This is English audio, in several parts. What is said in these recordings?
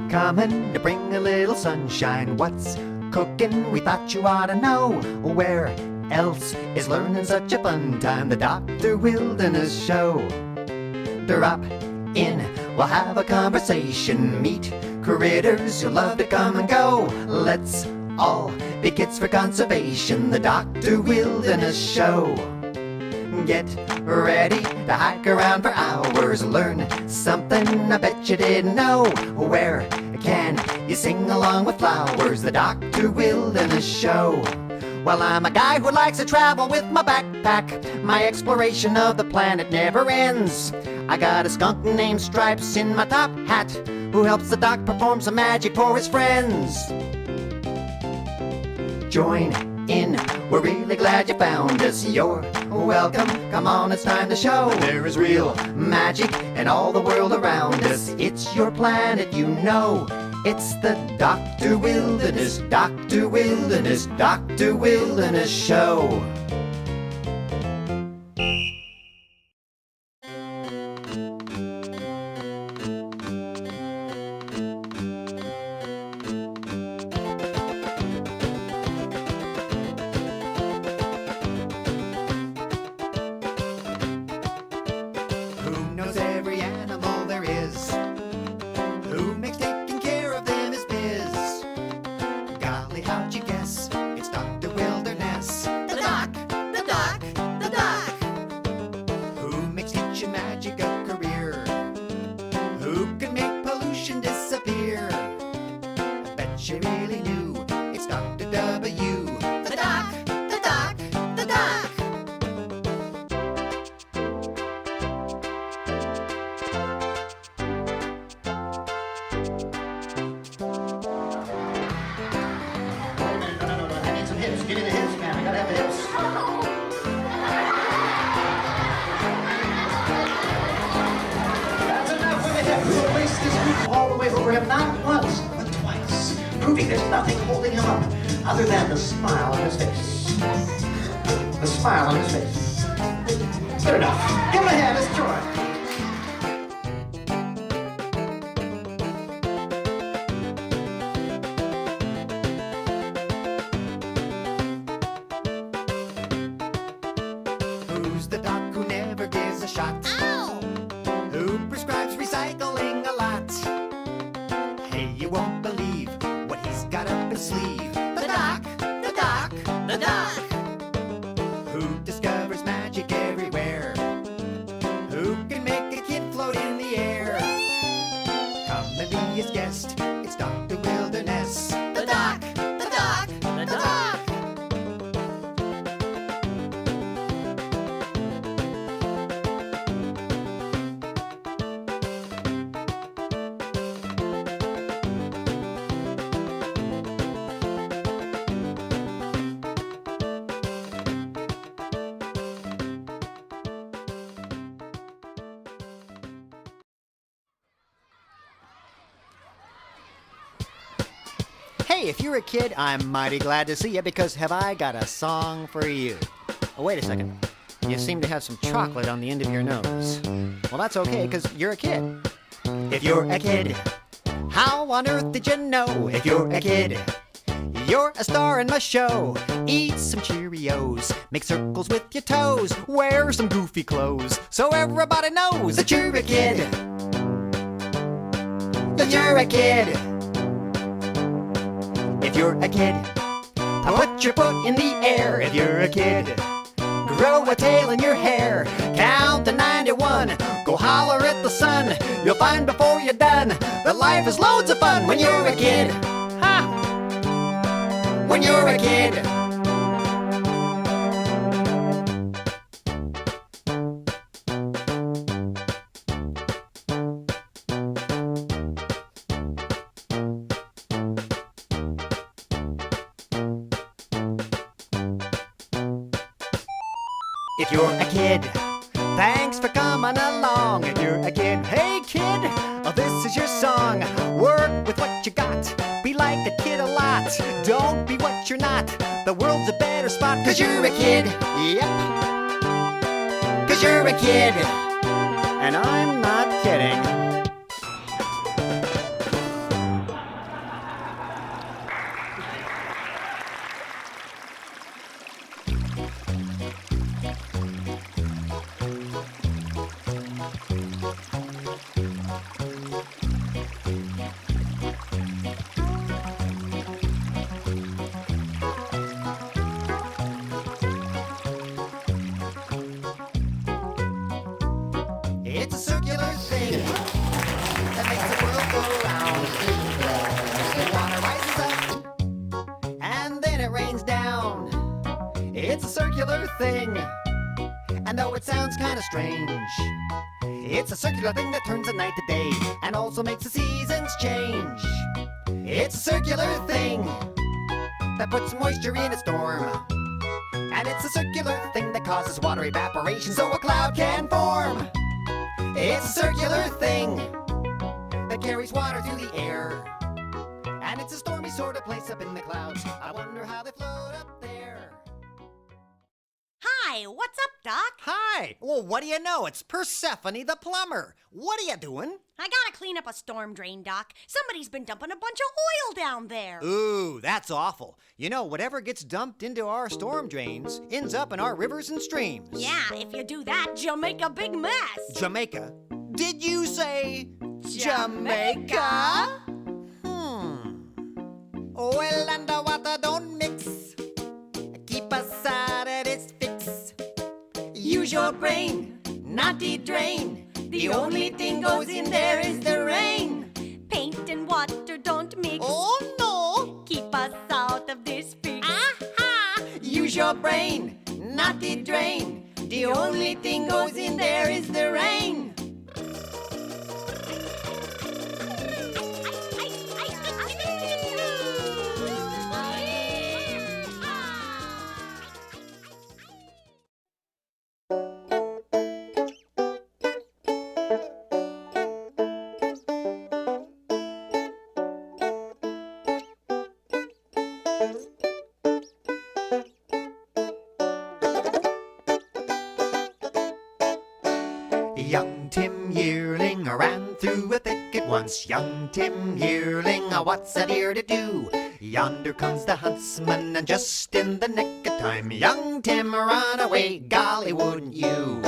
coming to bring a little sunshine. What's cooking? We thought you ought to know. Where else is learning such a fun time? The Dr. Wilderness Show. Drop in, we'll have a conversation. Meet critters who love to come and go. Let's all be kids for conservation. The Dr. Wilderness Show. Get ready to hike around for hours. Learn something I bet you didn't know. Where can you sing along with flowers? The Dr. Wilderness Show. Well, I'm a guy who likes to travel with my backpack. My exploration of the planet never ends. I got a skunk named Stripes in my top hat, who helps the doc perform some magic for his friends. Join in, we're really glad you found us. You're welcome, come on, it's time to show. There is real magic in all the world around us. It's your planet, you know. It's the Dr. Wilderness, Dr. Wilderness, Dr. Wilderness Show. Who knows every animal there is? Who makes taking care of them his biz? Golly, how'd you guess? It's Dr. Wilderness. The doc, the doc, the doc. Who makes teaching magic a career? Who can make pollution disappear? I bet you really knew it's Dr. W. The doc, the doc, the doc. I need some hips. Give me the hips, man. I gotta have the hips. That's enough for the hips. We'll place this group all the way over him, not once, but twice, proving there's nothing holding him up other than the smile on his face. The smile on his face. Good enough. Give him a hand. Let's try. Who's the doc who never gives a shot? Ow! Who prescribes recycling a lot? Hey, you won't believe what he's got up his sleeve. The doc, the doc, the doc. Who discovers magic everywhere? Who can make a kid float in the air? Come and be his guest. It's Dr. Wilderness. The doc, the doc, the doc. Hey, if you're a kid, I'm mighty glad to see you because have I got a song for you. Oh, wait a second. You seem to have some chocolate on the end of your nose. Well, that's okay because you're a kid. If you're a kid, how on earth did you know? If you're a kid, you're a star in my show. Eat some Cheerios, make circles with your toes, wear some goofy clothes so everybody knows that you're a kid. That you're a kid. If you're a kid, put your foot in the air. If you're a kid, grow a tail in your hair. Count to 91, go holler at the sun. You'll find before you're done that life is loads of fun when you're a kid. Ha! When you're a kid. If you're a kid, thanks for coming along. If you're a kid, hey kid, oh, this is your song. Work with what you got, be like a kid a lot. Don't be what you're not, the world's a better spot. Cause you're a kid, yep. Cause you're a kid, and I'm not kidding. It's a circular thing that makes the world go round. The water rises up and then it rains down. It's a circular thing, and though it sounds kind of strange, it's a circular thing that turns the night to day and also makes the seasons change. It's a circular thing that puts moisture in a storm, and it's a circular thing that causes water evaporation so a cloud can form. It's a circular thing that carries water through the air, and it's a stormy sort of place up in the clouds. I wonder how they float up there. Hi, what's up, Doc? Hi! Well, what do you know? It's Persephone the plumber. What are you doing? I gotta clean up a storm drain, Doc. Somebody's been dumping a bunch of oil down there. Ooh, that's awful. You know, whatever gets dumped into our storm drains ends up in our rivers and streams. Yeah, if you do that, you'll make a big mess. Jamaica? Did you say Jamaica? Oil and the water don't mix. Keep aside at its fix. Use your brain, not the drain. The only thing goes in there is the rain. Paint and water don't mix. Oh no! Keep us out of this fix. Aha! Use your brain, not the drain. The only thing goes in there is the rain. Young Tim Yearling ran through a thicket once. Young Tim Yearling, what's that here to do? Yonder comes the huntsman, and just in the nick of time, young Tim ran away, golly, wouldn't you?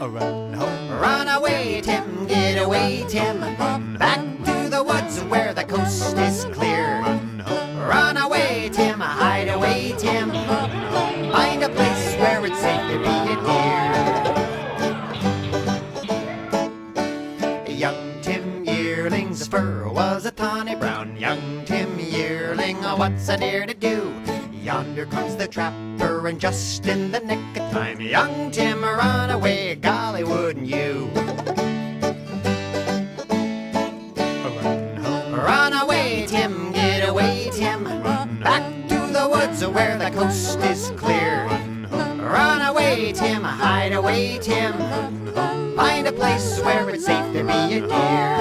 Run home. Run away, Tim, get away, Tim. Back to the woods where the coast is clear. Run away, Tim, hide away, Tim. Find a place where it's safe to be a deer. Young Tim Yearling's fur was a tawny brown. Young Tim Yearling, what's a deer to do? Yonder comes the trapper, and just in the nick of time, young Tim run away, golly, wouldn't you? Run away, Tim, get away, Tim. Back to the woods where the coast is clear. Run away, Tim, hide away, Tim. Find a place where it's safe to be a deer.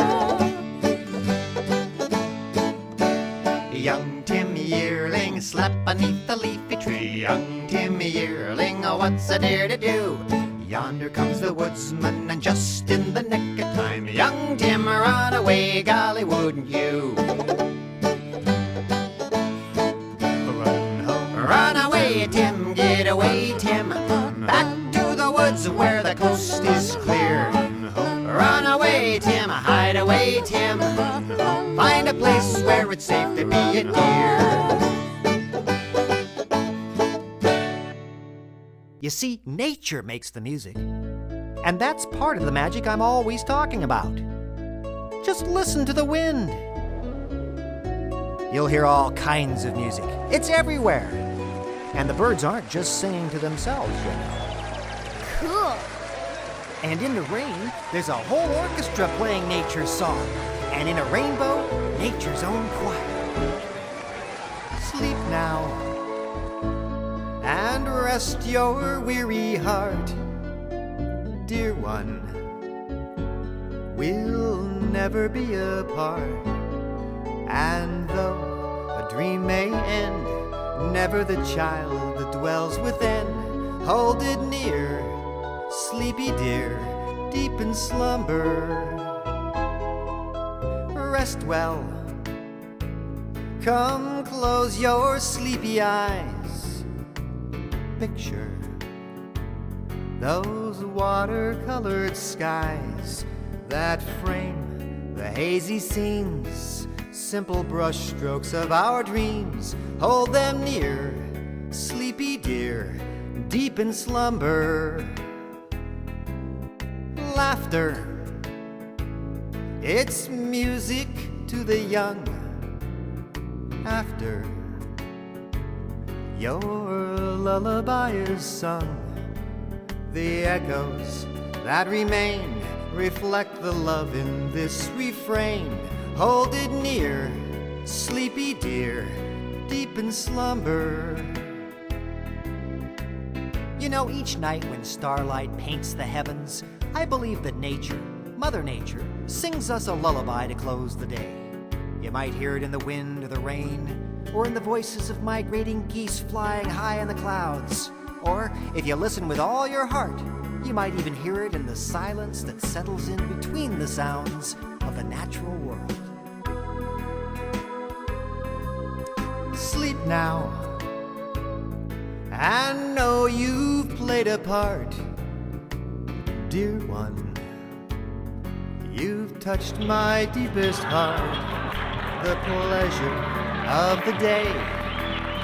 Young Tim Yearling slept beneath the leafy tree. Young Tim Yearling, what's a deer to do? Yonder comes the woodsman, and just in the nick of time, young Tim run away, golly, wouldn't you? Run away, Tim, get away, Tim. Back to the woods where the coast is clear. Run away, Tim, hide away, Tim. Find a place where it's safe to be a deer. You see, nature makes the music. And that's part of the magic I'm always talking about. Just listen to the wind. You'll hear all kinds of music. It's everywhere. And the birds aren't just singing to themselves, you know. Cool. And in the rain, there's a whole orchestra playing nature's song. And in a rainbow, nature's own choir. Sleep now, and rest your weary heart. Dear one, we'll never be apart. And though a dream may end, never the child that dwells within. Hold it near, sleepy dear, deep in slumber. Rest well, come close your sleepy eyes. Picture those watercolored skies that frame the hazy scenes, simple brush strokes of our dreams. Hold them near, sleepy dear, deep in slumber. Laughter, it's music to the young. After your lullaby is sung, the echoes that remain reflect the love in this refrain. Hold it near, sleepy dear, deep in slumber. You know, each night when starlight paints the heavens, I believe that nature, Mother Nature, sings us a lullaby to close the day. You might hear it in the wind or the rain, or in the voices of migrating geese flying high in the clouds. Or, if you listen with all your heart, you might even hear it in the silence that settles in between the sounds of the natural world. Sleep now, and know you've played a part. Dear one, you've touched my deepest heart. The pleasure of the day,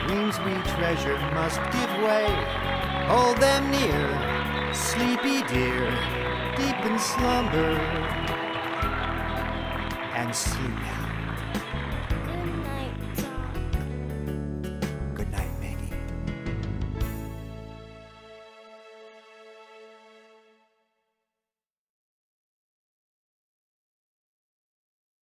dreams we treasure must give way. Hold them near, sleepy dear, deep in slumber, and sleep now.